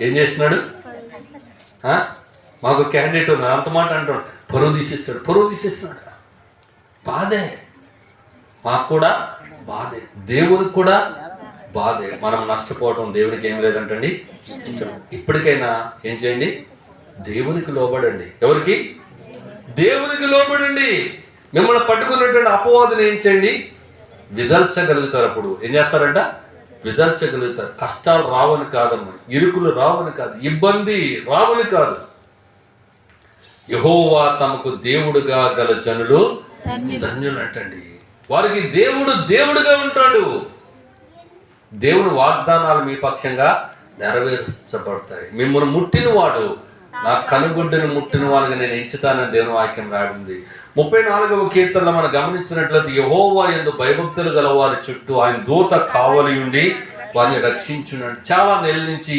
ఏం చేస్తున్నాడు? మాకు క్యాండిడేట్ ఉంది అంత మాట అంటాడు, పరువు తీసేస్తున్నాడు. బాధే, మాకు కూడా బాధే, దేవునికి కూడా బాధే. మనం నష్టపోవడం దేవునికి ఏం లేదంటండి ఇష్టం. ఇప్పటికైనా ఏం చేయండి? దేవునికి లోబడండి. ఎవరికి? దేవునికి లోబడండి. మిమ్మల్ని పట్టుకున్నటువంటి అపవాదుని ఏం చేయండి? విదల్చగలుగుతారు. అప్పుడు ఏం చేస్తారంట? విదల్చగలుగుతారు. కష్టాలు రావని కాదమ్మా, ఇరుకులు రావని కాదు, ఇబ్బంది రావని కాదు. యెహోవా తమకు దేవుడుగా గల జనులు ధన్యులు అంటండి. వారికి దేవుడు దేవుడుగా ఉంటాడు. దేవుడు వాగ్దానాలు మీ పక్షంగా నెరవేర్చబడతాయి. మిమ్మల్ని ముట్టిన వాడు, నా కనుగుడ్డని ముట్టిన వాడిగా నేను ఎంచుతానని దేవుని వాక్యం రాడింది. 34వ కీర్తనలో మనం గమనించినట్లయితే, యెహోవా యందు భయభక్తులు గల వారి చుట్టూ ఆయన దూత కావలి ఉండి వారిని రక్షించునండి. చాలా నెలల నుంచి